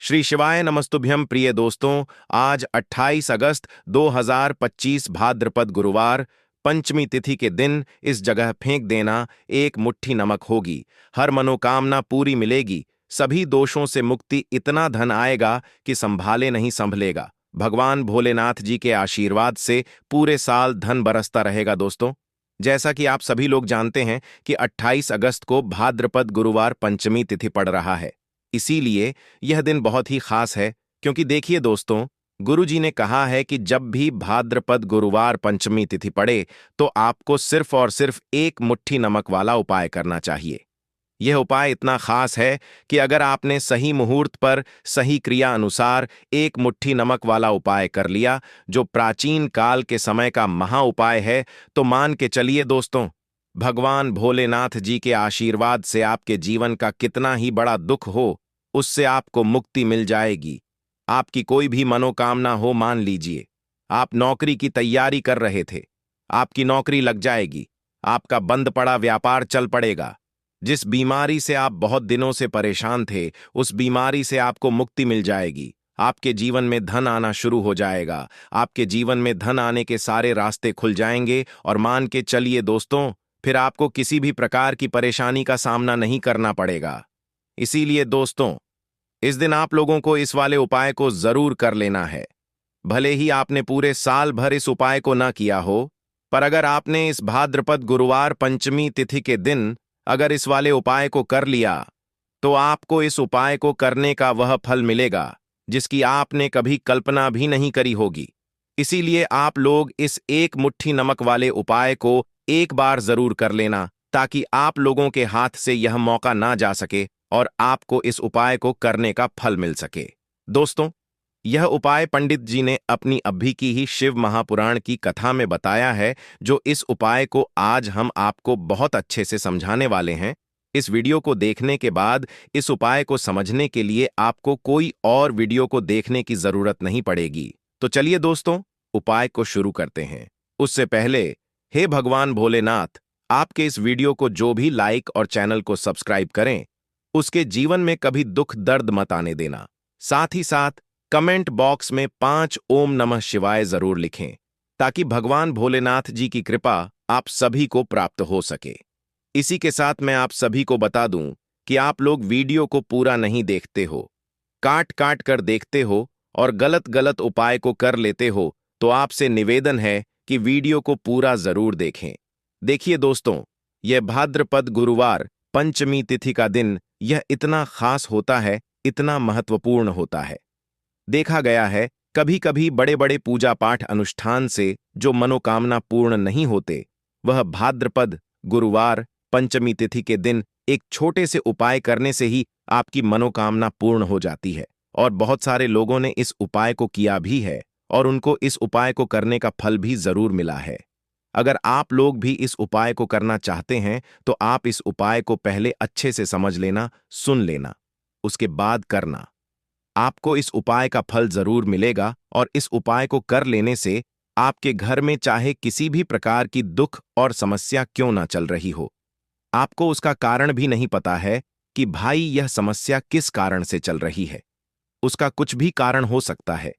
श्री शिवाय नमस्तुभ्यं प्रिय दोस्तों। आज 28 अगस्त 2025 भाद्रपद गुरुवार पंचमी तिथि के दिन इस जगह फेंक देना एक मुट्ठी नमक होगी। हर मनोकामना पूरी मिलेगी, सभी दोषों से मुक्ति, इतना धन आएगा कि संभाले नहीं संभलेगा। भगवान भोलेनाथ जी के आशीर्वाद से पूरे साल धन बरसता रहेगा। दोस्तों, जैसा कि आप सभी लोग जानते हैं कि 28 अगस्त को भाद्रपद गुरुवार पंचमी तिथि पड़ रहा है। इसीलिए यह दिन बहुत ही खास है, क्योंकि देखिए दोस्तों, गुरु जी ने कहा है कि जब भी भाद्रपद गुरुवार पंचमी तिथि पड़े तो आपको सिर्फ और सिर्फ एक मुट्ठी नमक वाला उपाय करना चाहिए। यह उपाय इतना खास है कि अगर आपने सही मुहूर्त पर सही क्रिया अनुसार एक मुट्ठी नमक वाला उपाय कर लिया, जो प्राचीन काल के समय का महा उपाय है, तो मान के चलिए दोस्तों, भगवान भोलेनाथ जी के आशीर्वाद से आपके जीवन का कितना ही बड़ा दुख हो, उससे आपको मुक्ति मिल जाएगी। आपकी कोई भी मनोकामना हो, मान लीजिए आप नौकरी की तैयारी कर रहे थे, आपकी नौकरी लग जाएगी, आपका बंद पड़ा व्यापार चल पड़ेगा। जिस बीमारी से आप बहुत दिनों से परेशान थे, उस बीमारी से आपको मुक्ति मिल जाएगी। आपके जीवन में धन आना शुरू हो जाएगा। आपके जीवन में धन आने के सारे रास्ते खुल जाएंगे और मान के चलिए दोस्तों, फिर आपको किसी भी प्रकार की परेशानी का सामना नहीं करना पड़ेगा। इसीलिए दोस्तों, इस दिन आप लोगों को इस वाले उपाय को जरूर कर लेना है। भले ही आपने पूरे साल भर इस उपाय को ना किया हो, पर अगर आपने इस भाद्रपद गुरुवार पंचमी तिथि के दिन अगर इस वाले उपाय को कर लिया, तो आपको इस उपाय को करने का वह फल मिलेगा जिसकी आपने कभी कल्पना भी नहीं करी होगी। इसीलिए आप लोग इस एक मुट्ठी नमक वाले उपाय को एक बार जरूर कर लेना, ताकि आप लोगों के हाथ से यह मौका ना जा सके और आपको इस उपाय को करने का फल मिल सके। दोस्तों, यह उपाय पंडित जी ने अपनी अभी की ही शिव महापुराण की कथा में बताया है, जो इस उपाय को आज हम आपको बहुत अच्छे से समझाने वाले हैं। इस वीडियो को देखने के बाद इस उपाय को समझने के लिए आपको कोई और वीडियो को देखने की जरूरत नहीं पड़ेगी। तो चलिए दोस्तों, उपाय को शुरू करते हैं। उससे पहले, हे भगवान भोलेनाथ, आपके इस वीडियो को जो भी लाइक और चैनल को सब्सक्राइब करें, उसके जीवन में कभी दुख दर्द मत आने देना। साथ ही साथ कमेंट बॉक्स में 5 ओम नमः शिवाय जरूर लिखें, ताकि भगवान भोलेनाथ जी की कृपा आप सभी को प्राप्त हो सके। इसी के साथ मैं आप सभी को बता दूं कि आप लोग वीडियो को पूरा नहीं देखते हो, काट काट कर देखते हो और गलत गलत उपाय को कर लेते हो, तो आपसे निवेदन है कि वीडियो को पूरा जरूर देखें। देखिए दोस्तों, यह भाद्रपद गुरुवार पंचमी तिथि का दिन यह इतना खास होता है, इतना महत्वपूर्ण होता है। देखा गया है, कभी कभी बड़े बड़े पूजा पाठ अनुष्ठान से जो मनोकामना पूर्ण नहीं होते, वह भाद्रपद गुरुवार पंचमी तिथि के दिन एक छोटे से उपाय करने से ही आपकी मनोकामना पूर्ण हो जाती है। और बहुत सारे लोगों ने इस उपाय को किया भी है और उनको इस उपाय को करने का फल भी जरूर मिला है। अगर आप लोग भी इस उपाय को करना चाहते हैं, तो आप इस उपाय को पहले अच्छे से समझ लेना, सुन लेना, उसके बाद करना। आपको इस उपाय का फल जरूर मिलेगा और इस उपाय को कर लेने से आपके घर में चाहे किसी भी प्रकार की दुख और समस्या क्यों ना चल रही हो, आपको उसका कारण भी नहीं पता है कि भाई यह समस्या किस कारण से चल रही है। उसका कुछ भी कारण हो सकता है,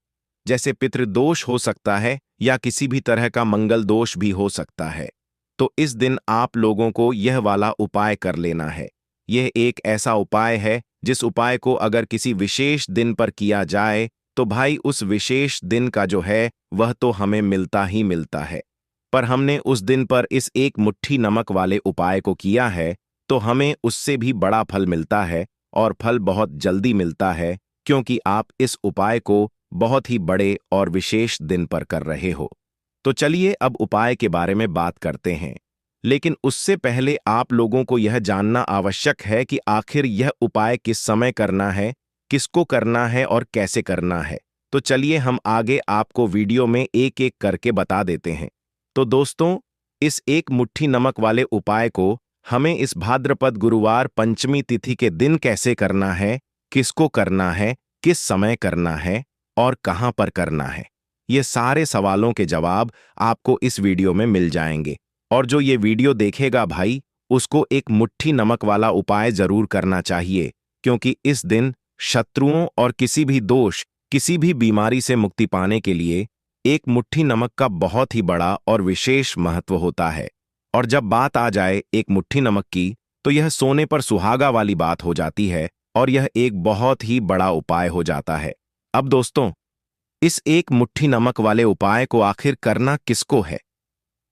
जैसे पितृदोष हो सकता है या किसी भी तरह का मंगल दोष भी हो सकता है। तो इस दिन आप लोगों को यह वाला उपाय कर लेना है। यह एक ऐसा उपाय है जिस उपाय को अगर किसी विशेष दिन पर किया जाए, तो भाई उस विशेष दिन का जो है वह तो हमें मिलता ही मिलता है। पर हमने उस दिन पर इस एक मुट्ठी नमक वाले उपाय को किया है, तो हमें उससे भी बड़ा फल मिलता है, और फल बहुत जल्दी मिलता है, क्योंकि आप इस उपाय को बहुत ही बड़े और विशेष दिन पर कर रहे हो। तो चलिए अब उपाय के बारे में बात करते हैं। लेकिन उससे पहले आप लोगों को यह जानना आवश्यक है कि आखिर यह उपाय किस समय करना है, किसको करना है और कैसे करना है। तो चलिए हम आगे आपको वीडियो में एक एक करके बता देते हैं। तो दोस्तों, इस एक मुट्ठी नमक वाले उपाय को हमें इस भाद्रपद गुरुवार पंचमी तिथि के दिन कैसे करना है, किसको करना है, किस समय करना है और कहां पर करना है, ये सारे सवालों के जवाब आपको इस वीडियो में मिल जाएंगे। और जो ये वीडियो देखेगा भाई, उसको एक मुट्ठी नमक वाला उपाय जरूर करना चाहिए, क्योंकि इस दिन शत्रुओं और किसी भी दोष, किसी भी बीमारी से मुक्ति पाने के लिए एक मुट्ठी नमक का बहुत ही बड़ा और विशेष महत्व होता है। और जब बात आ जाए एक मुट्ठी नमक की, तो यह सोने पर सुहागा वाली बात हो जाती है और यह एक बहुत ही बड़ा उपाय हो जाता है। अब दोस्तों, इस एक मुट्ठी नमक वाले उपाय को आखिर करना किसको है?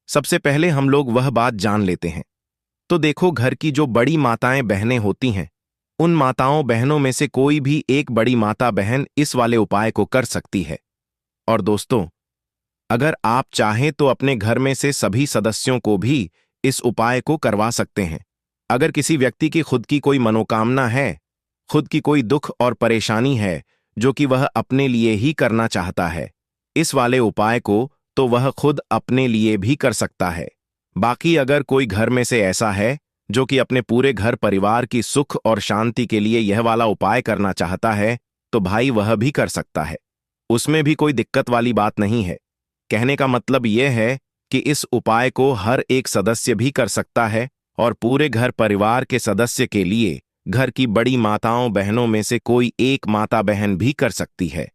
सबसे पहले हम लोग वह बात जान लेते हैं। तो देखो, घर की जो बड़ी माताएं बहनें होती हैं, उन माताओं बहनों में से कोई भी एक बड़ी माता बहन इस वाले उपाय को कर सकती है। और दोस्तों, अगर आप चाहें तो अपने घर में से सभी सदस्यों को भी इस उपाय को करवा सकते हैं। अगर किसी व्यक्ति की खुद की कोई मनोकामना है, खुद की कोई दुख और परेशानी है जो कि वह अपने लिए ही करना चाहता है, इस वाले उपाय को तो वह खुद अपने लिए भी कर सकता है। बाकी अगर कोई घर में से ऐसा है जो कि अपने पूरे घर परिवार की सुख और शांति के लिए यह वाला उपाय करना चाहता है, तो भाई वह भी कर सकता है। उसमें भी कोई दिक्कत वाली बात नहीं है। कहने का मतलब यह है कि इस उपाय को हर एक सदस्य भी कर सकता है और पूरे घर परिवार के सदस्य के लिए घर की बड़ी माताओं बहनों में से कोई एक माता बहन भी कर सकती है।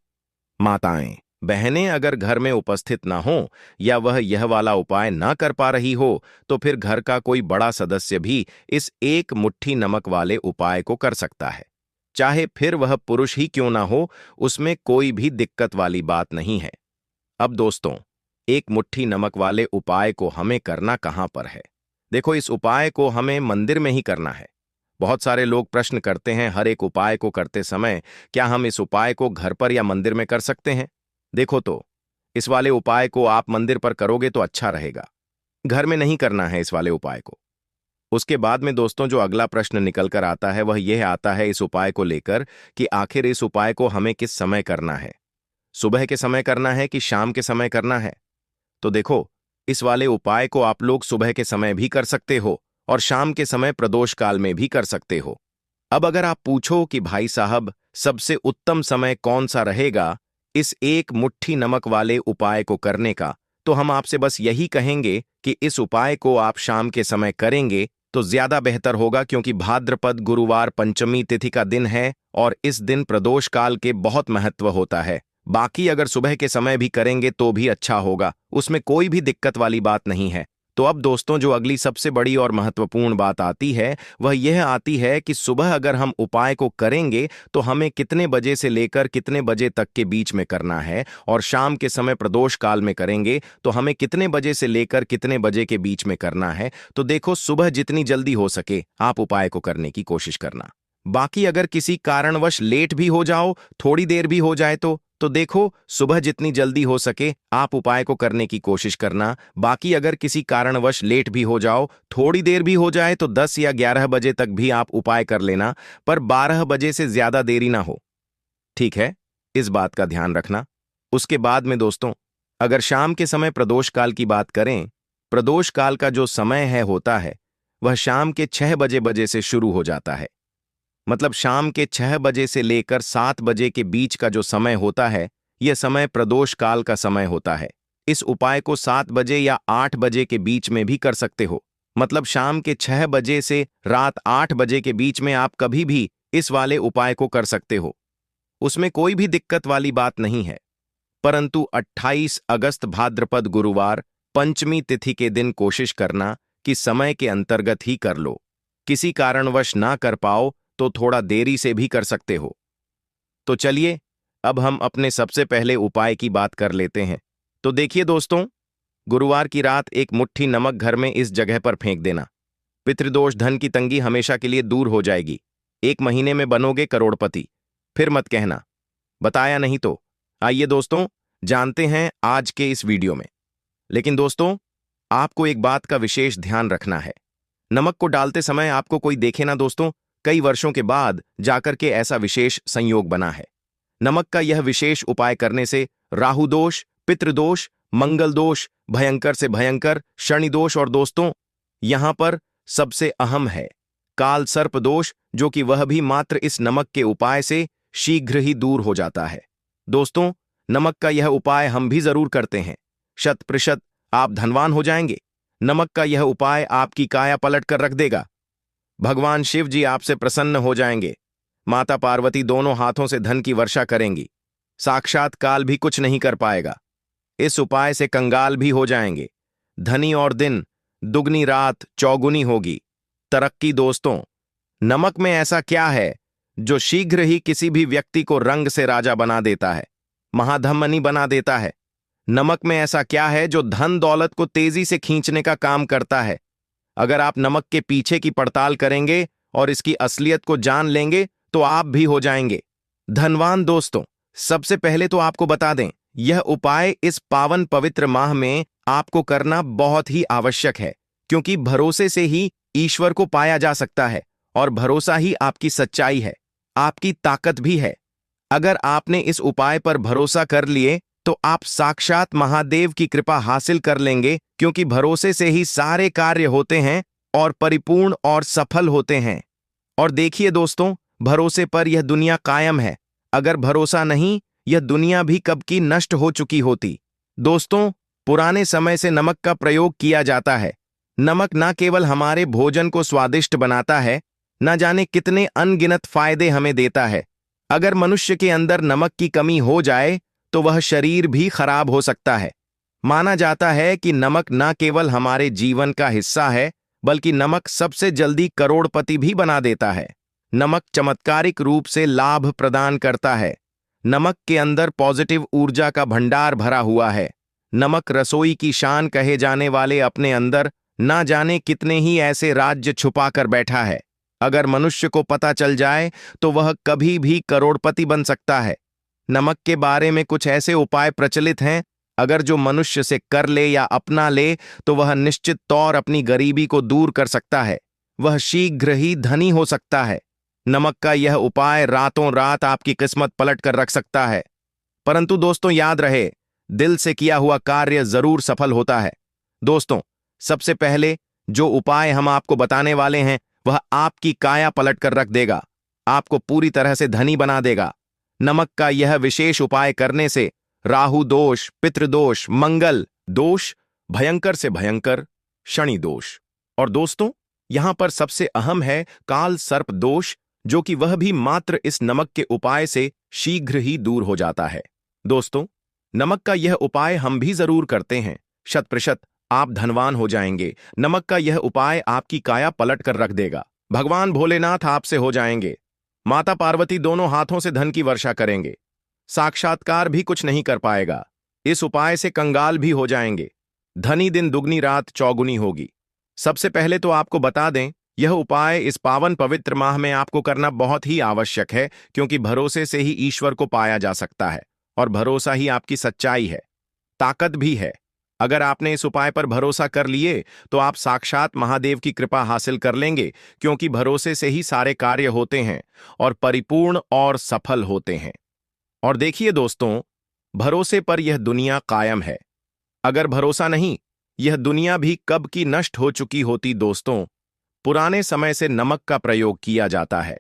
माताएं बहनें अगर घर में उपस्थित ना हो या वह यह वाला उपाय ना कर पा रही हो, तो फिर घर का कोई बड़ा सदस्य भी इस एक मुट्ठी नमक वाले उपाय को कर सकता है। चाहे फिर वह पुरुष ही क्यों ना हो, उसमें कोई भी दिक्कत वाली बात नहीं है। अब दोस्तों, एक मुट्ठी नमक वाले उपाय को हमें करना कहां पर है? देखो, इस उपाय को हमें मंदिर में ही करना है। बहुत सारे लोग प्रश्न करते हैं हर एक उपाय को करते समय, क्या हम इस उपाय को घर पर या मंदिर में कर सकते हैं? देखो, तो इस वाले उपाय को आप मंदिर पर करोगे तो अच्छा रहेगा। घर में नहीं करना है इस वाले उपाय को। उसके बाद में दोस्तों, जो अगला प्रश्न निकल कर आता है वह यह आता है इस उपाय को लेकर कि आखिर इस उपाय को हमें किस समय करना है? सुबह के समय करना है कि शाम के समय करना है? तो देखो, इस वाले उपाय को आप लोग सुबह के समय भी कर सकते हो और शाम के समय प्रदोष काल में भी कर सकते हो। अब अगर आप पूछो कि भाई साहब, सबसे उत्तम समय कौन सा रहेगा इस एक मुट्ठी नमक वाले उपाय को करने का, तो हम आपसे बस यही कहेंगे कि इस उपाय को आप शाम के समय करेंगे तो ज्यादा बेहतर होगा, क्योंकि भाद्रपद गुरुवार पंचमी तिथि का दिन है और इस दिन प्रदोष काल के बहुत महत्व होता है। बाकी अगर सुबह के समय भी करेंगे तो भी अच्छा होगा, उसमें कोई भी दिक्कत वाली बात नहीं है। तो अब दोस्तों, जो अगली सबसे बड़ी और महत्वपूर्ण बात आती है वह यह आती है कि सुबह अगर हम उपाय को करेंगे तो हमें कितने बजे से लेकर कितने बजे तक के बीच में करना है, और शाम के समय प्रदोष काल में करेंगे तो हमें कितने बजे से लेकर कितने बजे के बीच में करना है। तो देखो, सुबह जितनी जल्दी हो सके आप उपाय को करने की कोशिश करना। बाकी अगर किसी कारणवश लेट भी हो जाओ, थोड़ी देर भी हो जाए तो देखो, सुबह जितनी जल्दी हो सके आप उपाय को करने की कोशिश करना। बाकी अगर किसी कारणवश लेट भी हो जाओ, थोड़ी देर भी हो जाए, तो 10 या 11 बजे तक भी आप उपाय कर लेना, पर 12 बजे से ज्यादा देरी ना हो। ठीक है, इस बात का ध्यान रखना। उसके बाद में दोस्तों, अगर शाम के समय प्रदोष काल की बात करें, प्रदोष काल का जो समय होता है वह शाम के 6 बजे से शुरू हो जाता है। मतलब शाम के 6 बजे से लेकर 7 बजे के बीच का जो समय होता है, यह समय प्रदोष काल का समय होता है। इस उपाय को 7 बजे या 8 बजे के बीच में भी कर सकते हो। मतलब शाम के 6 बजे से रात 8 बजे के बीच में आप कभी भी इस वाले उपाय को कर सकते हो, उसमें कोई भी दिक्कत वाली बात नहीं है। परंतु 28 अगस्त भाद्रपद गुरुवार पंचमी तिथि के दिन कोशिश करना कि समय के अंतर्गत ही कर लो। किसी कारणवश ना कर पाओ तो थोड़ा देरी से भी कर सकते हो। तो चलिए, अब हम अपने सबसे पहले उपाय की बात कर लेते हैं। तो देखिए दोस्तों, गुरुवार की रात एक मुट्ठी नमक घर में इस जगह पर फेंक देना। पितृदोष, धन की तंगी हमेशा के लिए दूर हो जाएगी। 1 महीने में बनोगे करोड़पति। फिर मत कहना बताया नहीं तो। आइए दोस्तों, जानते हैं आज के इस वीडियो में। लेकिन दोस्तों, आपको एक बात का विशेष ध्यान रखना है। नमक को डालते समय आपको कोई देखे ना दोस्तों, कई वर्षों के बाद जाकर के ऐसा विशेष संयोग बना है। नमक का यह विशेष उपाय करने से राहु दोष, पितृदोष, मंगल दोष, भयंकर से भयंकर शनि दोष, और दोस्तों यहां पर सबसे अहम है काल सर्प दोष, जो कि वह भी मात्र इस नमक के उपाय से शीघ्र ही दूर हो जाता है। दोस्तों, नमक का यह उपाय हम भी जरूर करते हैं। 100% आप धनवान हो जाएंगे। नमक का यह उपाय आपकी काया पलट कर रख देगा। भगवान शिव जी आपसे प्रसन्न हो जाएंगे। माता पार्वती दोनों हाथों से धन की वर्षा करेंगी। साक्षात काल भी कुछ नहीं कर पाएगा। इस उपाय से कंगाल भी हो जाएंगे। धनी और दिन, दुगनी रात चौगुनी होगी। तरक्की दोस्तों, नमक में ऐसा क्या है जो शीघ्र ही किसी भी व्यक्ति को रंग से राजा बना देता है, महाधमनी बना देता है? नमक में ऐसा क्या है जो धन दौलत को तेजी से खींचने का काम करता है? अगर आप नमक के पीछे की पड़ताल करेंगे और इसकी असलियत को जान लेंगे तो आप भी हो जाएंगे धनवान। दोस्तों, सबसे पहले तो आपको बता दें, यह उपाय इस पावन पवित्र माह में आपको करना बहुत ही आवश्यक है, क्योंकि भरोसे से ही ईश्वर को पाया जा सकता है और भरोसा ही आपकी सच्चाई है, आपकी ताकत भी है। अगर आपने इस उपाय पर भरोसा कर लिए तो आप साक्षात महादेव की कृपा हासिल कर लेंगे, क्योंकि भरोसे से ही सारे कार्य होते हैं और परिपूर्ण और सफल होते हैं। और देखिए दोस्तों, भरोसे पर यह दुनिया कायम है। अगर भरोसा नहीं, यह दुनिया भी कब की नष्ट हो चुकी होती। दोस्तों, पुराने समय से नमक का प्रयोग किया जाता है। नमक न केवल हमारे भोजन को स्वादिष्ट बनाता है, न जाने कितने अनगिनत फायदे हमें देता है। अगर मनुष्य के अंदर नमक की कमी हो जाए तो वह शरीर भी खराब हो सकता है। माना जाता है कि नमक न केवल हमारे जीवन का हिस्सा है, बल्कि नमक सबसे जल्दी करोड़पति भी बना देता है। नमक चमत्कारिक रूप से लाभ प्रदान करता है। नमक के अंदर पॉजिटिव ऊर्जा का भंडार भरा हुआ है। नमक रसोई की शान कहे जाने वाले अपने अंदर ना जाने कितने ही ऐसे राज्य छुपा कर बैठा है। अगर मनुष्य को पता चल जाए तो वह कभी भी करोड़पति बन सकता है। नमक के बारे में कुछ ऐसे उपाय प्रचलित हैं, अगर जो मनुष्य से कर ले या अपना ले तो वह निश्चित तौर अपनी गरीबी को दूर कर सकता है। वह शीघ्र ही धनी हो सकता है। नमक का यह उपाय रातों रात आपकी किस्मत पलट कर रख सकता है। परंतु दोस्तों, याद रहे, दिल से किया हुआ कार्य जरूर सफल होता है। दोस्तों, सबसे पहले जो उपाय हम आपको बताने वाले हैं वह आपकी काया पलट कर रख देगा, आपको पूरी तरह से धनी बना देगा। नमक का यह विशेष उपाय करने से राहु दोष, पितृदोष, मंगल दोष, भयंकर से भयंकर शनि दोष, और दोस्तों यहां पर सबसे अहम है काल सर्प दोष, जो कि वह भी मात्र इस नमक के उपाय से शीघ्र ही दूर हो जाता है। दोस्तों, नमक का यह उपाय हम भी जरूर करते हैं। 100% आप धनवान हो जाएंगे। नमक का यह उपाय आपकी काया पलट कर रख देगा। भगवान भोलेनाथ आपसे हो जाएंगे। माता पार्वती दोनों हाथों से धन की वर्षा करेंगे। साक्षात्कार भी कुछ नहीं कर पाएगा। इस उपाय से कंगाल भी हो जाएंगे। धनी दिन दुगनी रात चौगुनी होगी। सबसे पहले तो आपको बता दें, यह उपाय इस पावन पवित्र माह में आपको करना बहुत ही आवश्यक है, क्योंकि भरोसे से ही ईश्वर को पाया जा सकता है और भरोसा ही आपकी सच्चाई है, ताकत भी है। अगर आपने इस उपाय पर भरोसा कर लिए तो आप साक्षात महादेव की कृपा हासिल कर लेंगे, क्योंकि भरोसे से ही सारे कार्य होते हैं और परिपूर्ण और सफल होते हैं। और देखिए दोस्तों, भरोसे पर यह दुनिया कायम है। अगर भरोसा नहीं, यह दुनिया भी कब की नष्ट हो चुकी होती। दोस्तों, पुराने समय से नमक का प्रयोग किया जाता है।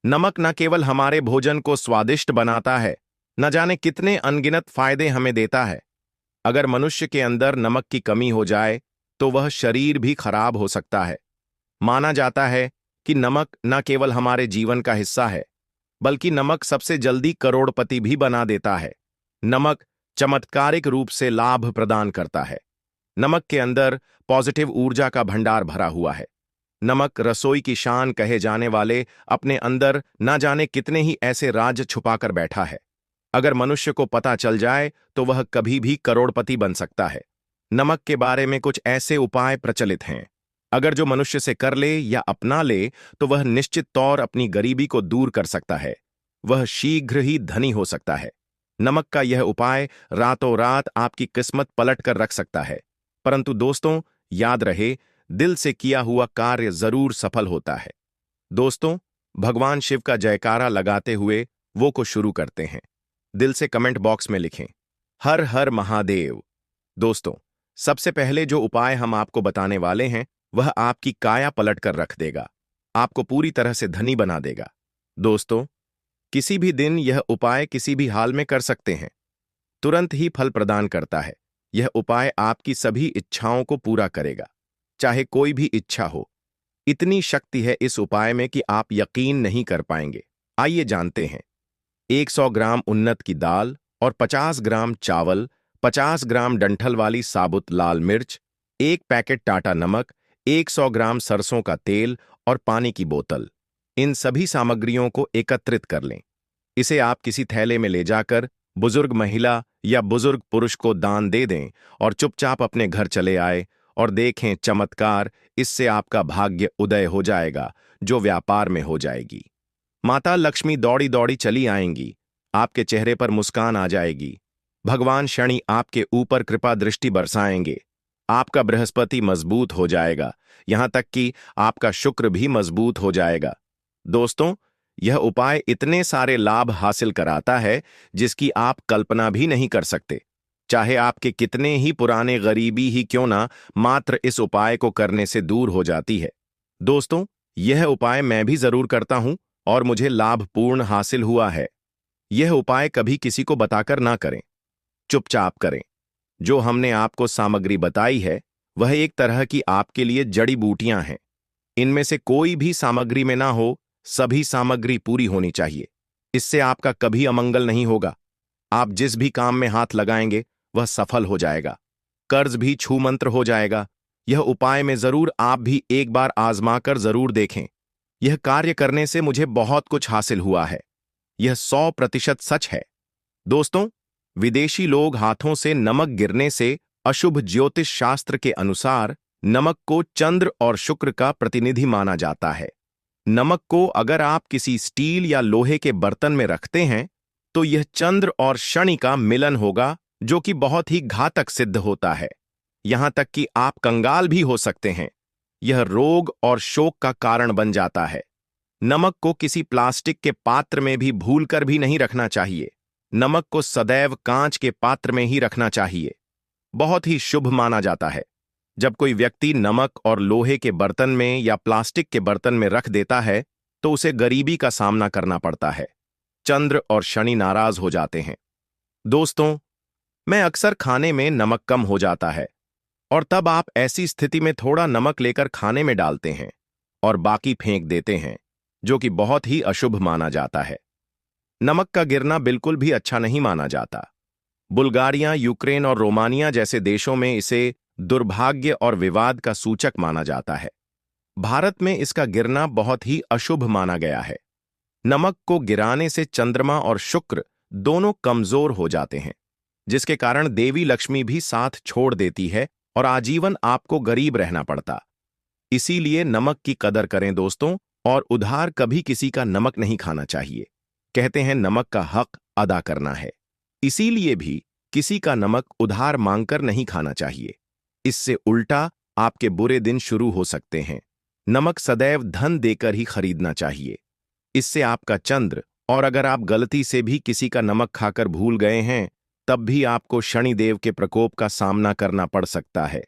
नमक न केवल हमारे भोजन को स्वादिष्ट बनाता है, न जाने कितने अनगिनत फायदे हमें देता है। अगर मनुष्य के अंदर नमक की कमी हो जाए तो वह शरीर भी खराब हो सकता है। माना जाता है कि नमक न केवल हमारे जीवन का हिस्सा है, बल्कि नमक सबसे जल्दी करोड़पति भी बना देता है। नमक चमत्कारिक रूप से लाभ प्रदान करता है। नमक के अंदर पॉजिटिव ऊर्जा का भंडार भरा हुआ है। नमक रसोई की शान कहे जाने वाले अपने अंदर न जाने कितने ही ऐसे राज छुपाकर बैठा है। अगर मनुष्य को पता चल जाए तो वह कभी भी करोड़पति बन सकता है। नमक के बारे में कुछ ऐसे उपाय प्रचलित हैं, अगर जो मनुष्य से कर ले या अपना ले तो वह निश्चित तौर अपनी गरीबी को दूर कर सकता है। वह शीघ्र ही धनी हो सकता है। नमक का यह उपाय रातों रात आपकी किस्मत पलट कर रख सकता है। परंतु दोस्तों, याद रहे, दिल से किया हुआ कार्य जरूर सफल होता है। दोस्तों, भगवान शिव का जयकारा लगाते हुए वो को शुरू करते हैं। दिल से कमेंट बॉक्स में लिखें, हर हर महादेव। दोस्तों, सबसे पहले जो उपाय हम आपको बताने वाले हैं वह आपकी काया पलट कर रख देगा, आपको पूरी तरह से धनी बना देगा। दोस्तों, किसी भी दिन यह उपाय किसी भी हाल में कर सकते हैं, तुरंत ही फल प्रदान करता है। यह उपाय आपकी सभी इच्छाओं को पूरा करेगा, चाहे कोई भी इच्छा हो। इतनी शक्ति है इस उपाय में कि आप यकीन नहीं कर पाएंगे। आइए जानते हैं। 100 ग्राम उन्नत की दाल और 50 ग्राम चावल, 50 ग्राम डंठल वाली साबुत लाल मिर्च, एक पैकेट टाटा नमक, 100 ग्राम सरसों का तेल और पानी की बोतल। इन सभी सामग्रियों को एकत्रित कर लें। इसे आप किसी थैले में ले जाकर बुजुर्ग महिला या बुजुर्ग पुरुष को दान दे दें और चुपचाप अपने घर चले आए और देखें चमत्कार। इससे आपका भाग्य उदय हो जाएगा, जो व्यापार में हो जाएगी। माता लक्ष्मी दौड़ी दौड़ी चली आएंगी, आपके चेहरे पर मुस्कान आ जाएगी। भगवान शनि आपके ऊपर कृपा दृष्टि बरसाएंगे। आपका बृहस्पति मजबूत हो जाएगा, यहां तक कि आपका शुक्र भी मजबूत हो जाएगा। दोस्तों, यह उपाय इतने सारे लाभ हासिल कराता है जिसकी आप कल्पना भी नहीं कर सकते। चाहे आपके कितने ही पुराने गरीबी ही क्यों ना, मात्र इस उपाय को करने से दूर हो जाती है। दोस्तों, यह उपाय मैं भी जरूर करता हूं और मुझे लाभपूर्ण हासिल हुआ है। यह उपाय कभी किसी को बताकर ना करें, चुपचाप करें। जो हमने आपको सामग्री बताई है वह एक तरह की आपके लिए जड़ी बूटियां हैं। इनमें से कोई भी सामग्री में ना हो, सभी सामग्री पूरी होनी चाहिए। इससे आपका कभी अमंगल नहीं होगा। आप जिस भी काम में हाथ लगाएंगे वह सफल हो जाएगा। कर्ज भी छूमंत्र हो जाएगा। यह उपाय में जरूर आप भी एक बार आजमा कर जरूर देखें। यह कार्य करने से मुझे बहुत कुछ हासिल हुआ है। यह 100% सच है। दोस्तों, विदेशी लोग हाथों से नमक गिरने से अशुभ ज्योतिष शास्त्र के अनुसार नमक को चंद्र और शुक्र का प्रतिनिधि माना जाता है। नमक को अगर आप किसी स्टील या लोहे के बर्तन में रखते हैं तो यह चंद्र और शनि का मिलन होगा, जो कि बहुत ही घातक सिद्ध होता है। यहां तक कि आप कंगाल भी हो सकते हैं। यह रोग और शोक का कारण बन जाता है। नमक को किसी प्लास्टिक के पात्र में भी भूलकर भी नहीं रखना चाहिए। नमक को सदैव कांच के पात्र में ही रखना चाहिए। बहुत ही शुभ माना जाता है। जब कोई व्यक्ति नमक और लोहे के बर्तन में या प्लास्टिक के बर्तन में रख देता है तो उसे गरीबी का सामना करना पड़ता है। चंद्र और शनि नाराज हो जाते हैं। दोस्तों, मैं अक्सर खाने में नमक कम हो जाता है और तब आप ऐसी स्थिति में थोड़ा नमक लेकर खाने में डालते हैं और बाकी फेंक देते हैं, जो कि बहुत ही अशुभ माना जाता है। नमक का गिरना बिल्कुल भी अच्छा नहीं माना जाता। बुल्गारिया, यूक्रेन और रोमानिया जैसे देशों में इसे दुर्भाग्य और विवाद का सूचक माना जाता है। भारत में इसका गिरना बहुत ही अशुभ माना गया है। नमक को गिराने से चंद्रमा और शुक्र दोनों कमजोर हो जाते हैं, जिसके कारण देवी लक्ष्मी भी साथ छोड़ देती है और आजीवन आपको गरीब रहना पड़ता। इसीलिए नमक की कदर करें दोस्तों, और उधार कभी किसी का नमक नहीं खाना चाहिए। कहते हैं नमक का हक अदा करना है, इसीलिए भी किसी का नमक उधार मांगकर नहीं खाना चाहिए। इससे उल्टा आपके बुरे दिन शुरू हो सकते हैं। नमक सदैव धन देकर ही खरीदना चाहिए। इससे आपका चंद्र, और अगर आप गलती से भी किसी का नमक खाकर भूल गए हैं तब भी आपको शनिदेव के प्रकोप का सामना करना पड़ सकता है।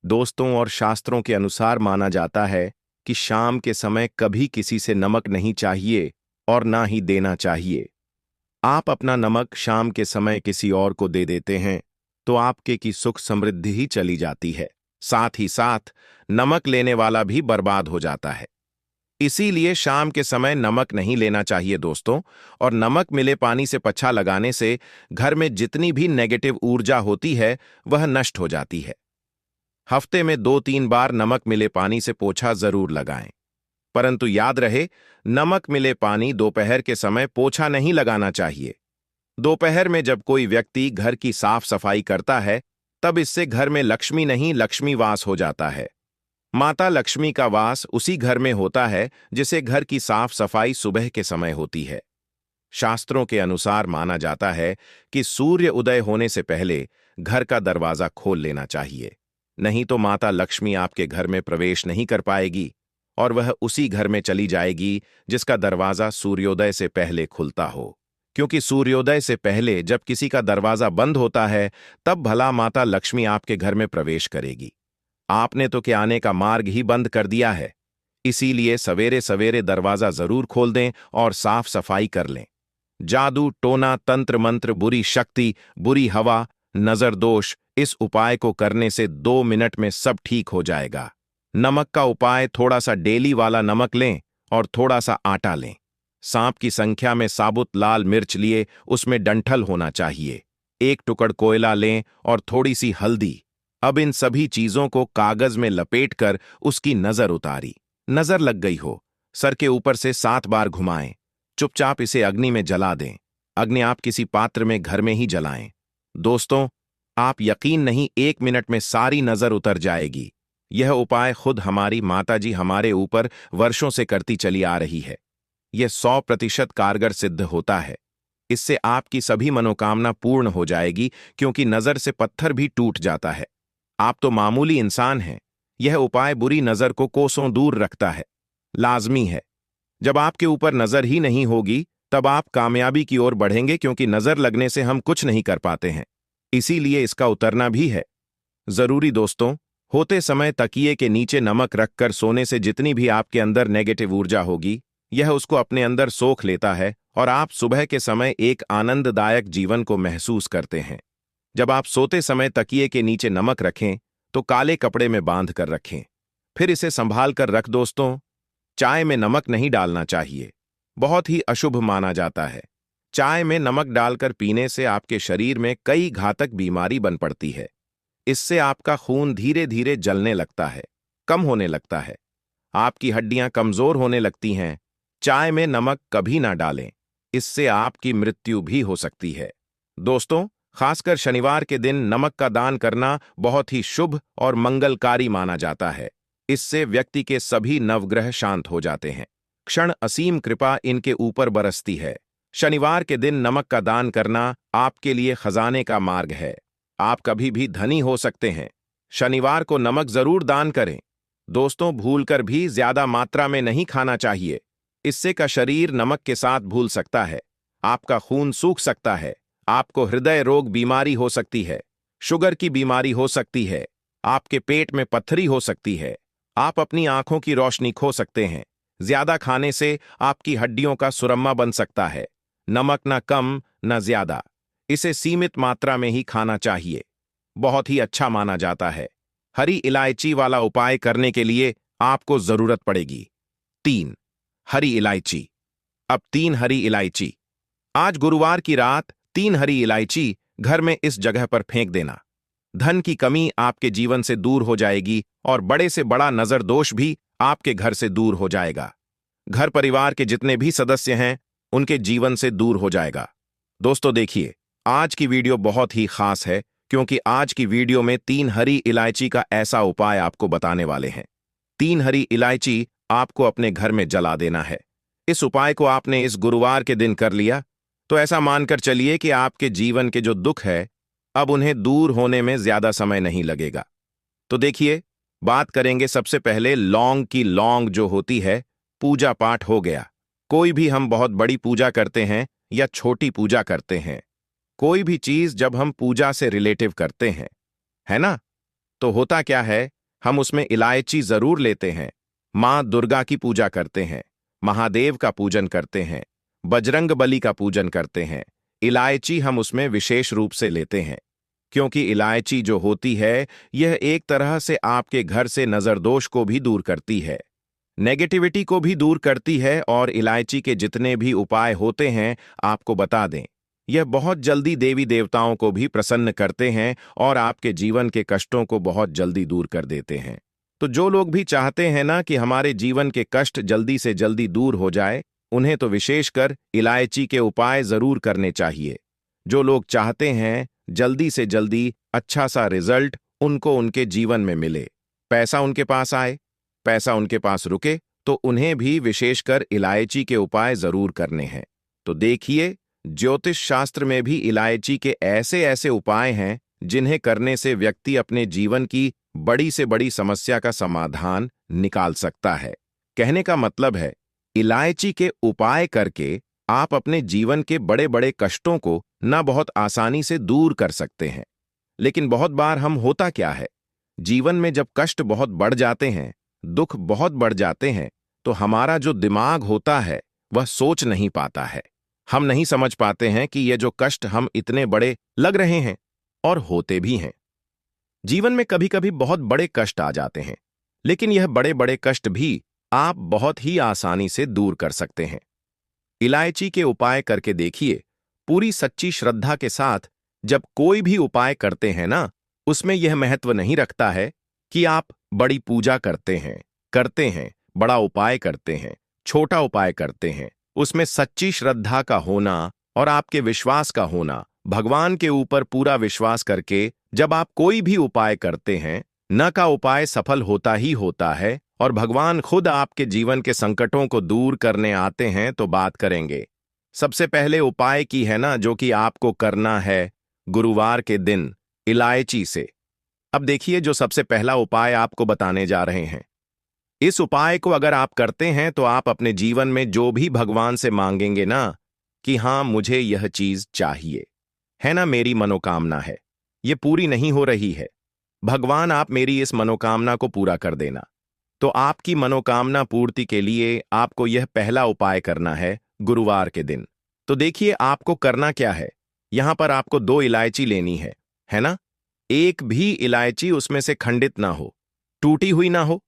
दोस्तों, और शास्त्रों के अनुसार माना जाता है कि शाम के समय कभी किसी से नमक नहीं चाहिए और ना ही देना चाहिए। आप अपना नमक शाम के समय किसी और को दे देते हैं तो आपके की सुख समृद्धि ही चली जाती है, साथ ही साथ नमक लेने वाला भी बर्बाद हो जाता है। इसीलिए शाम के समय नमक नहीं लेना चाहिए दोस्तों। और नमक मिले पानी से पोछा लगाने से घर में जितनी भी नेगेटिव ऊर्जा होती है वह नष्ट हो जाती है। हफ्ते में 2-3 बार नमक मिले पानी से पोछा जरूर लगाएं। परंतु याद रहे, नमक मिले पानी दोपहर के समय पोछा नहीं लगाना चाहिए। दोपहर में जब कोई व्यक्ति घर की साफ सफाई करता है तब इससे घर में लक्ष्मी नहीं लक्ष्मी वास हो जाता है। माता लक्ष्मी का वास उसी घर में होता है जिसे घर की साफ सफाई सुबह के समय होती है। शास्त्रों के अनुसार माना जाता है कि सूर्य उदय होने से पहले घर का दरवाजा खोल लेना चाहिए, नहीं तो माता लक्ष्मी आपके घर में प्रवेश नहीं कर पाएगी और वह उसी घर में चली जाएगी जिसका दरवाजा सूर्योदय से पहले खुलता हो। क्योंकि सूर्योदय से पहले जब किसी का दरवाजा बंद होता है तब भला माता लक्ष्मी आपके घर में प्रवेश करेगी। आपने तो के आने का मार्ग ही बंद कर दिया है। इसीलिए सवेरे सवेरे दरवाजा जरूर खोल दें और साफ सफाई कर लें। जादू, टोना, तंत्र मंत्र, बुरी शक्ति, बुरी हवा, नजर दोष, इस उपाय को करने से 2 मिनट में सब ठीक हो जाएगा। नमक का उपाय: थोड़ा सा डेली वाला नमक लें और थोड़ा सा आटा लें। सांप की संख्या में साबुत लाल मिर्च लिए, उसमें डंठल होना चाहिए। एक टुकड़ कोयला लें और थोड़ी सी हल्दी। अब इन सभी चीजों को कागज में लपेटकर उसकी नजर उतारी। नजर लग गई हो, सर के ऊपर से 7 बार घुमाएं। चुपचाप इसे अग्नि में जला दें। अग्नि आप किसी पात्र में घर में ही जलाएं। दोस्तों, आप यकीन नहीं, 1 मिनट में सारी नजर उतर जाएगी। यह उपाय खुद हमारी माताजी हमारे ऊपर वर्षों से करती चली आ रही है। यह 100% कारगर सिद्ध होता है। इससे आपकी सभी मनोकामना पूर्ण हो जाएगी, क्योंकि नजर से पत्थर भी टूट जाता है। आप तो मामूली इंसान हैं। यह उपाय बुरी नजर को कोसों दूर रखता है। लाजमी है। जब आपके ऊपर नजर ही नहीं होगी, तब आप कामयाबी की ओर बढ़ेंगे, क्योंकि नजर लगने से हम कुछ नहीं कर पाते हैं। इसीलिए इसका उतरना भी है जरूरी। दोस्तों, होते समय तकिए के नीचे नमक रखकर सोने से जितनी भी आपके अंदर नेगेटिव ऊर्जा होगी, यह उसको अपने अंदर सोख लेता है और आप सुबह के समय एक आनंददायक जीवन को महसूस करते हैं। जब आप सोते समय तकिए के नीचे नमक रखें तो काले कपड़े में बांध कर रखें, फिर इसे संभाल कर रख। दोस्तों, चाय में नमक नहीं डालना चाहिए, बहुत ही अशुभ माना जाता है। चाय में नमक डालकर पीने से आपके शरीर में कई घातक बीमारी बन पड़ती है। इससे आपका खून धीरे धीरे जलने लगता है, कम होने लगता है, आपकी हड्डियां कमजोर होने लगती हैं। चाय में नमक कभी ना डालें, इससे आपकी मृत्यु भी हो सकती है। दोस्तों, खासकर शनिवार के दिन नमक का दान करना बहुत ही शुभ और मंगलकारी माना जाता है। इससे व्यक्ति के सभी नवग्रह शांत हो जाते हैं। क्षण असीम कृपा इनके ऊपर बरसती है। शनिवार के दिन नमक का दान करना आपके लिए खजाने का मार्ग है। आप कभी भी धनी हो सकते हैं। शनिवार को नमक जरूर दान करें। दोस्तों, भूलकर भी ज्यादा मात्रा में नहीं खाना चाहिए। इससे का शरीर नमक के साथ भूल सकता है, आपका खून सूख सकता है, आपको हृदय रोग बीमारी हो सकती है, शुगर की बीमारी हो सकती है, आपके पेट में पत्थरी हो सकती है, आप अपनी आंखों की रोशनी खो सकते हैं। ज्यादा खाने से आपकी हड्डियों का सुरम्मा बन सकता है। नमक न कम न ज्यादा, इसे सीमित मात्रा में ही खाना चाहिए। बहुत ही अच्छा माना जाता है। हरी इलायची वाला उपाय करने के लिए आपको जरूरत पड़ेगी 3 हरी इलायची। अब 3 हरी इलायची। आज गुरुवार की रात 3 हरी इलायची घर में इस जगह पर फेंक देना। धन की कमी आपके जीवन से दूर हो जाएगी और बड़े से बड़ा नजर दोष भी आपके घर से दूर हो जाएगा। घर परिवार के जितने भी सदस्य हैं, उनके जीवन से दूर हो जाएगा। दोस्तों देखिए, आज की वीडियो बहुत ही खास है, क्योंकि आज की वीडियो में 3 हरी इलायची का ऐसा उपाय आपको बताने वाले हैं। 3 हरी इलायची आपको अपने घर में जला देना है। इस उपाय को आपने इस गुरुवार के दिन कर लिया तो ऐसा मानकर चलिए कि आपके जीवन के जो दुख है, अब उन्हें दूर होने में ज्यादा समय नहीं लगेगा। तो देखिए, बात करेंगे सबसे पहले लौंग की। लौंग जो होती है, पूजा पाठ हो गया। कोई भी हम बहुत बड़ी पूजा करते हैं या छोटी पूजा करते हैं, कोई भी चीज जब हम पूजा से रिलेटिव करते हैं, है ना, तो होता क्या है, हम उसमें इलायची जरूर लेते हैं। मां दुर्गा की पूजा करते हैं, महादेव का पूजन करते हैं, बजरंग बली का पूजन करते हैं। इलायची हम उसमें विशेष रूप से लेते हैं, क्योंकि इलायची जो होती है, यह एक तरह से आपके घर से नजरदोष को भी दूर करती है, नेगेटिविटी को भी दूर करती है। और इलायची के जितने भी उपाय होते हैं, आपको बता दें, यह बहुत जल्दी देवी देवताओं को भी प्रसन्न करते हैं और आपके जीवन के कष्टों को बहुत जल्दी दूर कर देते हैं। तो जो लोग भी चाहते हैं ना कि हमारे जीवन के कष्ट जल्दी से जल्दी दूर हो जाए, उन्हें तो विशेषकर इलायची के उपाय जरूर करने चाहिए। जो लोग चाहते हैं जल्दी से जल्दी अच्छा सा रिजल्ट उनको उनके जीवन में मिले, पैसा उनके पास आए, पैसा उनके पास रुके, तो उन्हें भी विशेषकर इलायची के उपाय जरूर करने हैं। तो देखिए, ज्योतिष शास्त्र में भी इलायची के ऐसे ऐसे उपाय हैं जिन्हें करने से व्यक्ति अपने जीवन की बड़ी से बड़ी समस्या का समाधान निकाल सकता है। कहने का मतलब है, इलायची के उपाय करके आप अपने जीवन के बड़े बड़े कष्टों को ना बहुत आसानी से दूर कर सकते हैं। लेकिन बहुत बार हम होता क्या है, जीवन में जब कष्ट बहुत बढ़ जाते हैं, दुख बहुत बढ़ जाते हैं, तो हमारा जो दिमाग होता है वह सोच नहीं पाता है। हम नहीं समझ पाते हैं कि ये जो कष्ट हम इतने बड़े लग रहे हैं, और होते भी हैं। जीवन में कभी कभी बहुत बड़े कष्ट आ जाते हैं, लेकिन यह बड़े बड़े कष्ट भी आप बहुत ही आसानी से दूर कर सकते हैं। इलायची के उपाय करके देखिए। पूरी सच्ची श्रद्धा के साथ जब कोई भी उपाय करते हैं ना, उसमें यह महत्व नहीं रखता है कि आप बड़ी पूजा करते हैं, बड़ा उपाय करते हैं, छोटा उपाय करते हैं। उसमें सच्ची श्रद्धा का होना और आपके विश्वास का होना, भगवान के ऊपर पूरा विश्वास करके जब आप कोई भी उपाय करते हैं, न का उपाय सफल होता ही होता है और भगवान खुद आपके जीवन के संकटों को दूर करने आते हैं। तो बात करेंगे सबसे पहले उपाय की है ना, जो कि आपको करना है गुरुवार के दिन इलायची से। अब देखिए, जो सबसे पहला उपाय आपको बताने जा रहे हैं, इस उपाय को अगर आप करते हैं तो आप अपने जीवन में जो भी भगवान से मांगेंगे ना कि हाँ मुझे यह चीज चाहिए, है ना, मेरी मनोकामना है, ये पूरी नहीं हो रही है, भगवान आप मेरी इस मनोकामना को पूरा कर देना। तो आपकी मनोकामना पूर्ति के लिए आपको यह पहला उपाय करना है गुरुवार के दिन। तो देखिए आपको करना क्या है। यहां पर आपको 2 इलायची लेनी है ना। एक भी इलायची उसमें से खंडित ना हो, टूटी हुई ना हो।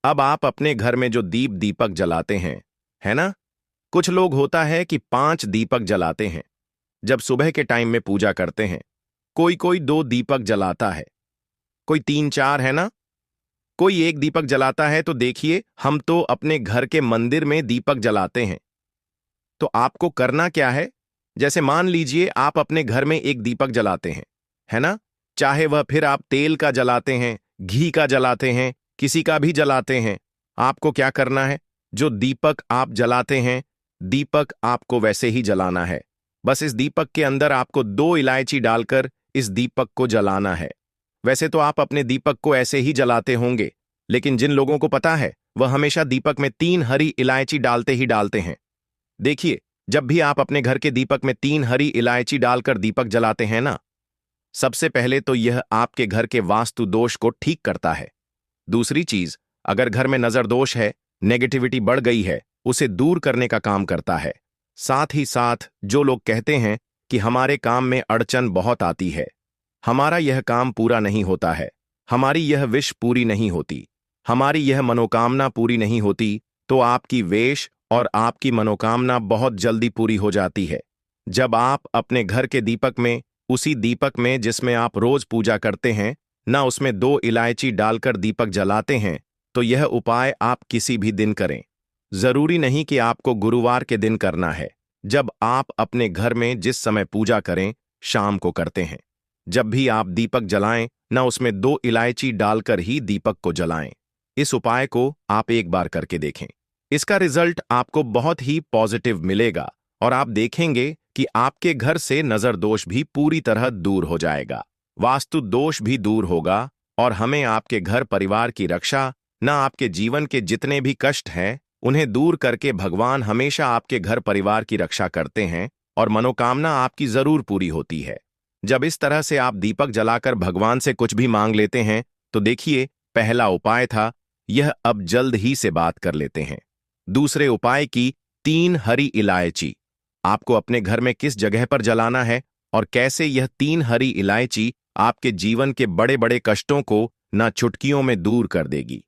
अब आप अपने घर में जो दीपक जलाते हैं, है ना, कुछ लोग होता है कि 5 दीपक जलाते हैं जब सुबह के टाइम में पूजा करते हैं। कोई कोई 2 दीपक जलाता है, कोई 3-4, है ना, कोई 1 दीपक जलाता है। तो देखिए हम तो अपने घर के मंदिर में दीपक जलाते हैं। तो आपको करना क्या है, जैसे मान लीजिए आप अपने घर में 1 दीपक जलाते हैं, है ना, चाहे वह फिर आप तेल का जलाते हैं, घी का जलाते हैं, किसी का भी जलाते हैं। आपको क्या करना है, जो दीपक आप जलाते हैं, दीपक आपको वैसे ही जलाना है। बस इस दीपक के अंदर आपको 2 इलायची डालकर इस दीपक को जलाना है। वैसे तो आप अपने दीपक को ऐसे ही जलाते होंगे, लेकिन जिन लोगों को पता है वह हमेशा दीपक में 3 हरी इलायची डालते ही डालते हैं। देखिए, जब भी आप अपने घर के दीपक में 3 हरी इलायची डालकर दीपक जलाते हैं ना, सबसे पहले तो यह आपके घर के वास्तु दोष को ठीक करता है। दूसरी चीज, अगर घर में नजर दोष है, नेगेटिविटी बढ़ गई है, उसे दूर करने का काम करता है। साथ ही साथ जो लोग कहते हैं कि हमारे काम में अड़चन बहुत आती है, हमारा यह काम पूरा नहीं होता है, हमारी यह विश पूरी नहीं होती, हमारी यह मनोकामना पूरी नहीं होती, तो आपकी वेश और आपकी मनोकामना बहुत जल्दी पूरी हो जाती है। जब आप अपने घर के दीपक में, उसी दीपक में जिसमें आप रोज पूजा करते हैं ना, उसमें 2 इलायची डालकर दीपक जलाते हैं, तो यह उपाय आप किसी भी दिन करें। जरूरी नहीं कि आपको गुरुवार के दिन करना है। जब आप अपने घर में जिस समय पूजा करें, शाम को करते हैं, जब भी आप दीपक जलाएं ना, उसमें 2 इलायची डालकर ही दीपक को जलाएं। इस उपाय को आप एक बार करके देखें, इसका रिजल्ट आपको बहुत ही पॉजिटिव मिलेगा और आप देखेंगे कि आपके घर से नजर दोष भी पूरी तरह दूर हो जाएगा, वास्तु दोष भी दूर होगा और हमें आपके घर परिवार की रक्षा, न आपके जीवन के जितने भी कष्ट हैं उन्हें दूर करके भगवान हमेशा आपके घर परिवार की रक्षा करते हैं और मनोकामना आपकी जरूर पूरी होती है। जब इस तरह से आप दीपक जलाकर भगवान से कुछ भी मांग लेते हैं, तो देखिए पहला उपाय था यह, अब जल्द ही से बात कर लेते हैं दूसरे उपाय की। 3 हरी इलायची आपको अपने घर में किस जगह पर जलाना है और कैसे यह 3 हरी इलायची आपके जीवन के बड़े बड़े कष्टों को ना चुटकियों में दूर कर देगी।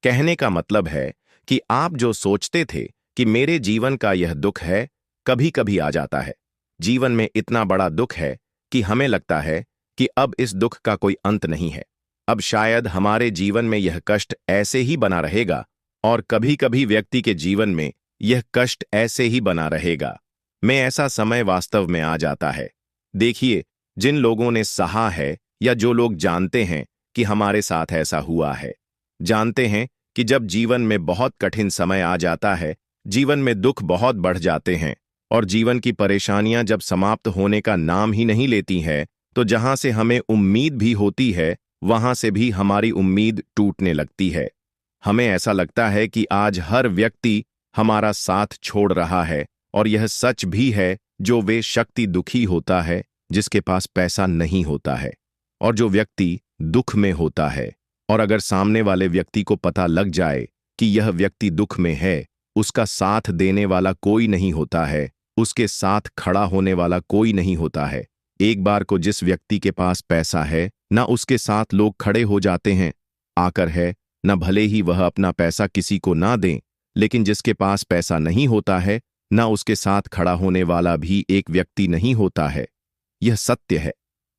कहने का मतलब है कि आप जो सोचते थे कि मेरे जीवन का यह दुख है, कभी कभी आ जाता है। जीवन में इतना बड़ा दुख है कि हमें लगता है कि अब इस दुख का कोई अंत नहीं है, अब शायद हमारे जीवन में यह कष्ट ऐसे ही बना रहेगा और कभी कभी व्यक्ति के जीवन में यह कष्ट ऐसे ही बना रहेगा। मैं ऐसा समय वास्तव में आ जाता है। देखिए, जिन लोगों ने सहा है या जो लोग जानते हैं कि हमारे साथ ऐसा हुआ है, जानते हैं कि जब जीवन में बहुत कठिन समय आ जाता है, जीवन में दुख बहुत बढ़ जाते हैं और जीवन की परेशानियां जब समाप्त होने का नाम ही नहीं लेती हैं, तो जहां से हमें उम्मीद भी होती है वहां से भी हमारी उम्मीद टूटने लगती है। हमें ऐसा लगता है कि आज हर व्यक्ति हमारा साथ छोड़ रहा है और यह सच भी है। जो वे शक्ति दुखी होता है जिसके पास पैसा नहीं होता है, और जो व्यक्ति दुख में होता है और अगर सामने वाले व्यक्ति को पता लग जाए कि यह व्यक्ति दुख में है, उसका साथ देने वाला कोई नहीं होता है, उसके साथ खड़ा होने वाला कोई नहीं होता है। एक बार को जिस व्यक्ति के पास पैसा है ना, उसके साथ लोग खड़े हो जाते हैं आकर, है न, भले ही वह अपना पैसा किसी को ना दें, लेकिन जिसके पास पैसा नहीं होता है ना उसके साथ खड़ा होने वाला भी एक व्यक्ति नहीं होता है। यह सत्य है।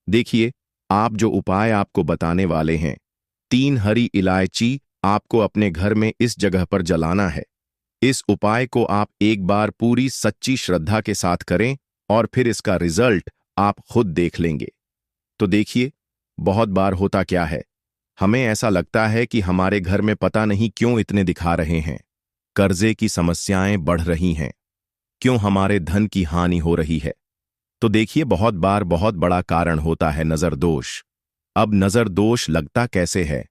देखिए, आप जो उपाय आपको बताने वाले हैं, 3 हरी इलायची आपको अपने घर में इस जगह पर जलाना है। इस उपाय को आप एक बार पूरी सच्ची श्रद्धा के साथ करें और फिर इसका रिजल्ट आप खुद देख लेंगे। तो देखिए, बहुत बार होता क्या है, हमें ऐसा लगता है कि हमारे घर में पता नहीं क्यों इतने दिखा रहे हैं, कर्जे की समस्याएं बढ़ रही हैं, क्यों हमारे धन की हानि हो रही है। तो देखिए, बहुत बार बहुत बड़ा कारण होता है नजर दोष। अब नजर दोष लगता कैसे है?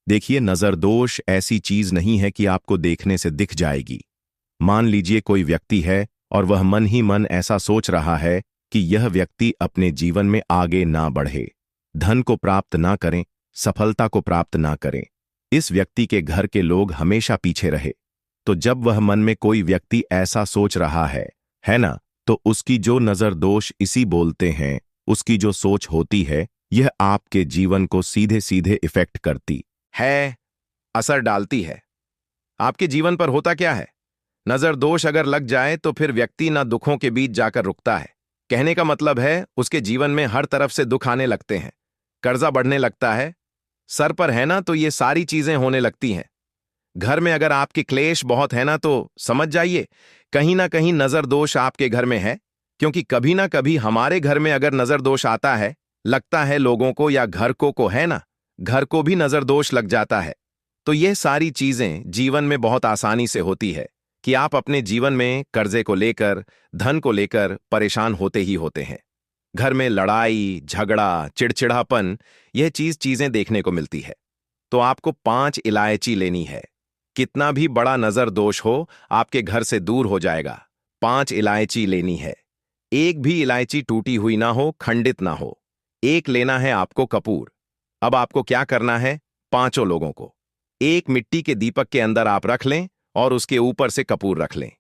देखिए, नजर दोष ऐसी चीज नहीं है कि आपको देखने से दिख जाएगी। मान लीजिए कोई व्यक्ति है और वह मन ही मन ऐसा सोच रहा है कि यह व्यक्ति अपने जीवन में आगे ना बढ़े, धन को प्राप्त ना करें, सफलता को प्राप्त ना करें, इस व्यक्ति के घर के लोग हमेशा पीछे रहे। तो जब वह मन में कोई व्यक्ति ऐसा सोच रहा है ना, तो उसकी जो नजर दोष इसी बोलते हैं, उसकी जो सोच होती है, यह आपके जीवन को सीधे सीधे इफेक्ट करती है, असर डालती है। आपके जीवन पर होता क्या है, नजर दोष अगर लग जाए तो फिर व्यक्ति ना दुखों के बीच जाकर रुकता है। कहने का मतलब है, उसके जीवन में हर तरफ से दुख आने लगते हैं, कर्जा बढ़ने लगता है, सर पर है ना तो ये सारी चीजें होने लगती हैं। घर में अगर आपके क्लेश बहुत है ना तो समझ जाइए कहीं ना कहीं नजर दोष आपके घर में है। क्योंकि कभी ना कभी हमारे घर में अगर नजर दोष आता है, लगता है लोगों को या घर को है ना, घर को भी नजर दोष लग जाता है। तो ये सारी चीजें जीवन में बहुत आसानी से होती है कि आप अपने जीवन में कर्जे को लेकर, धन को लेकर परेशान होते ही होते हैं। घर में लड़ाई, झगड़ा, चिड़चिड़ापन, यह चीजें देखने को मिलती है। तो आपको 5 इलायची लेनी है। कितना भी बड़ा नजर दोष हो, आपके घर से दूर हो जाएगा। 5 इलायची लेनी है। एक भी इलायची टूटी हुई ना हो, खंडित ना हो। एक लेना है आपको कपूर। अब आपको क्या करना है, 5 लोगों को एक मिट्टी के दीपक के अंदर आप रख लें और उसके ऊपर से कपूर रख लें।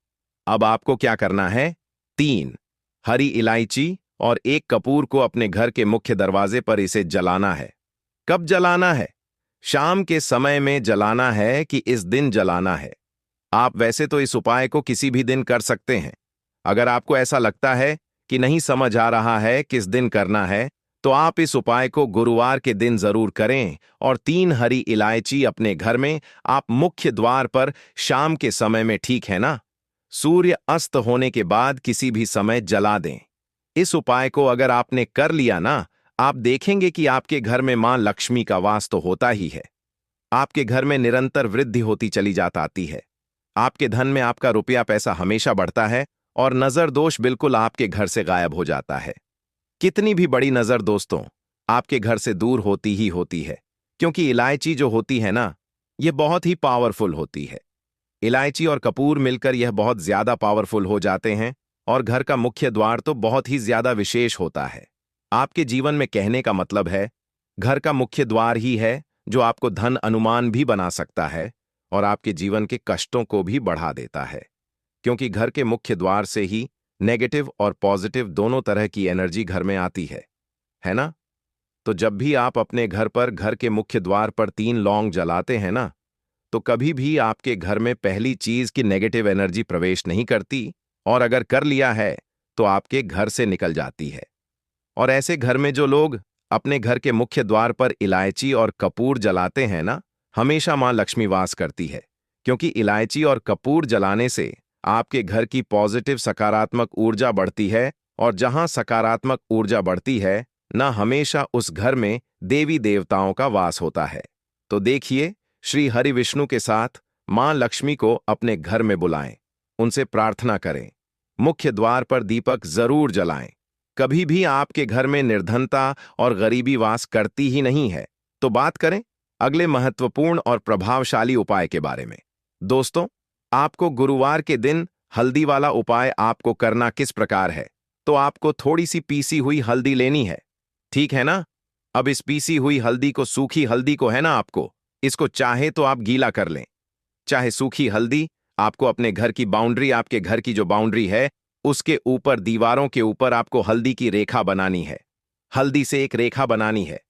अब आपको क्या करना है, 3 हरी इलायची और 1 कपूर को अपने घर के मुख्य दरवाजे पर इसे जलाना है। कब जलाना है? शाम के समय में जलाना है कि इस दिन जलाना है? आप वैसे तो इस उपाय को किसी भी दिन कर सकते हैं। अगर आपको ऐसा लगता है कि नहीं समझ आ रहा है किस दिन करना है, तो आप इस उपाय को गुरुवार के दिन जरूर करें और 3 हरी इलायची अपने घर में आप मुख्य द्वार पर शाम के समय में, ठीक है ना, सूर्य अस्त होने के बाद किसी भी समय जला दें। इस उपाय को अगर आपने कर लिया ना, आप देखेंगे कि आपके घर में मां लक्ष्मी का वास तो होता ही है। आपके घर में निरंतर वृद्धि होती चली आती है। आपके धन में आपका रुपया पैसा हमेशा बढ़ता है और नजर दोष बिल्कुल आपके घर से गायब हो जाता है। कितनी भी बड़ी नजर दोस्तों आपके घर से दूर होती ही होती है, क्योंकि इलायची जो होती है ना, यह बहुत ही पावरफुल होती है। इलायची और कपूर मिलकर यह बहुत ज्यादा पावरफुल हो जाते हैं और घर का मुख्य द्वार तो बहुत ही ज्यादा विशेष होता है। आपके जीवन में, कहने का मतलब है, घर का मुख्य द्वार ही है जो आपको धन अनुमान भी बना सकता है और आपके जीवन के कष्टों को भी बढ़ा देता है। क्योंकि घर के मुख्य द्वार से ही नेगेटिव और पॉजिटिव दोनों तरह की एनर्जी घर में आती है ना? तो जब भी आप अपने घर पर घर के मुख्य द्वार पर 3 लौंग जलाते हैं ना, तो कभी भी आपके घर में पहली चीज की नेगेटिव एनर्जी प्रवेश नहीं करती, और अगर कर लिया है तो आपके घर से निकल जाती है। और ऐसे घर में जो लोग अपने घर के मुख्य द्वार पर इलायची और कपूर जलाते हैं ना, हमेशा मां लक्ष्मी वास करती है। क्योंकि इलायची और कपूर जलाने से आपके घर की पॉजिटिव सकारात्मक ऊर्जा बढ़ती है, और जहां सकारात्मक ऊर्जा बढ़ती है ना, हमेशा उस घर में देवी देवताओं का वास होता है। तो देखिए, श्री हरि विष्णु के साथ मां लक्ष्मी को अपने घर में बुलाएं, उनसे प्रार्थना करें, मुख्य द्वार पर दीपक जरूर जलाएं। कभी भी आपके घर में निर्धनता और गरीबी वास करती ही नहीं है। तो बात करें अगले महत्वपूर्ण और प्रभावशाली उपाय के बारे में। दोस्तों, आपको गुरुवार के दिन हल्दी वाला उपाय आपको करना किस प्रकार है, तो आपको थोड़ी सी पीसी हुई हल्दी लेनी है, ठीक है ना? अब इस पीसी हुई हल्दी को, सूखी हल्दी को है ना, आपको इसको चाहे तो आप गीला कर लें, चाहे सूखी हल्दी आपको अपने घर की बाउंड्री, आपके घर की जो बाउंड्री है उसके ऊपर, दीवारों के ऊपर आपको हल्दी की रेखा बनानी है। हल्दी से एक रेखा बनानी है,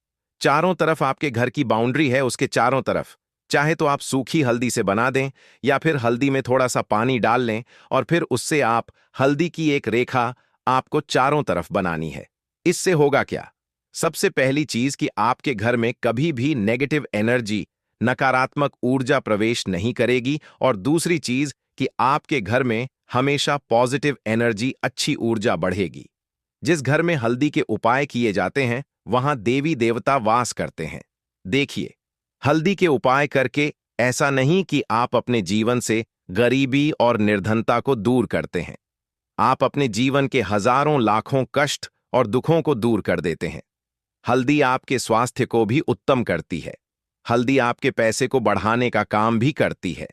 चारों तरफ आपके घर की बाउंड्री है उसके चारों तरफ चाहे तो आप सूखी हल्दी से बना दें या फिर हल्दी में थोड़ा सा पानी डाल लें और फिर उससे आप हल्दी की एक रेखा आपको चारों तरफ बनानी है। इससे होगा क्या? सबसे पहली चीज कि आपके घर में कभी भी नेगेटिव एनर्जी, नकारात्मक ऊर्जा प्रवेश नहीं करेगी, और दूसरी चीज कि आपके घर में हमेशा पॉजिटिव एनर्जी, अच्छी ऊर्जा बढ़ेगी। जिस घर में हल्दी के उपाय किए जाते हैं वहां देवी देवता वास करते हैं। देखिए, हल्दी के उपाय करके ऐसा नहीं कि आप अपने जीवन से गरीबी और निर्धनता को दूर करते हैं, आप अपने जीवन के हजारों लाखों कष्ट और दुखों को दूर कर देते हैं। हल्दी आपके स्वास्थ्य को भी उत्तम करती है। हल्दी आपके पैसे को बढ़ाने का काम भी करती है।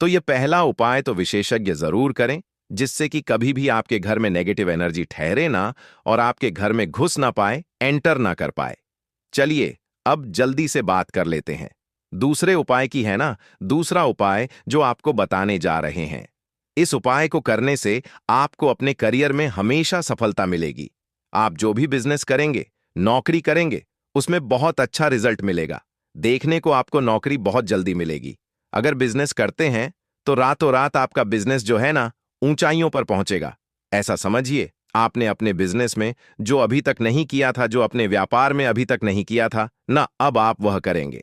तो यह पहला उपाय तो विशेषज्ञ जरूर करें, जिससे कि कभी भी आपके घर में नेगेटिव एनर्जी ठहरे ना और आपके घर में घुस ना पाए, एंटर ना कर पाए। चलिए अब जल्दी से बात कर लेते हैं दूसरे उपाय की, है ना। दूसरा उपाय जो आपको बताने जा रहे हैं, इस उपाय को करने से आपको अपने करियर में हमेशा सफलता मिलेगी। आप जो भी बिजनेस करेंगे, नौकरी करेंगे, उसमें बहुत अच्छा रिजल्ट मिलेगा। देखने को आपको नौकरी बहुत जल्दी मिलेगी। अगर बिजनेस करते हैं तो रातों रात आपका बिजनेस जो है ना, ऊंचाइयों पर पहुंचेगा। ऐसा समझिए, आपने अपने बिजनेस में जो अभी तक नहीं किया था, जो अपने व्यापार में अभी तक नहीं किया था ना, अब आप वह करेंगे।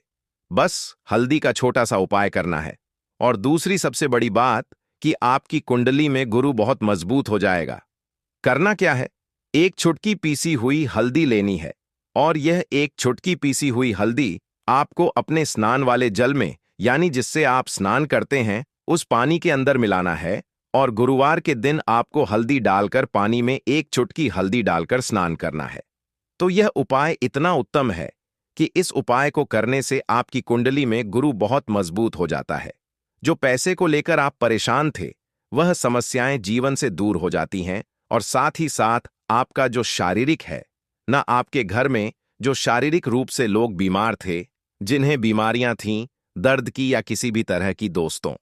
बस हल्दी का छोटा सा उपाय करना है। और दूसरी सबसे बड़ी बात कि आपकी कुंडली में गुरु बहुत मजबूत हो जाएगा। करना क्या है? एक चुटकी पीसी हुई हल्दी लेनी है, और यह एक चुटकी पीसी हुई हल्दी आपको अपने स्नान वाले जल में, यानी जिससे आप स्नान करते हैं, उस पानी के अंदर मिलाना है। और गुरुवार के दिन आपको हल्दी डालकर पानी में एक चुटकी हल्दी डालकर स्नान करना है। तो यह उपाय इतना उत्तम है कि इस उपाय को करने से आपकी कुंडली में गुरु बहुत मजबूत हो जाता है। जो पैसे को लेकर आप परेशान थे, वह समस्याएं जीवन से दूर हो जाती हैं, और साथ ही साथ आपका जो शारीरिक है ना, आपके घर में जो शारीरिक रूप से लोग बीमार थे, जिन्हें बीमारियां थीं, दर्द की या किसी भी तरह की, दोस्तों,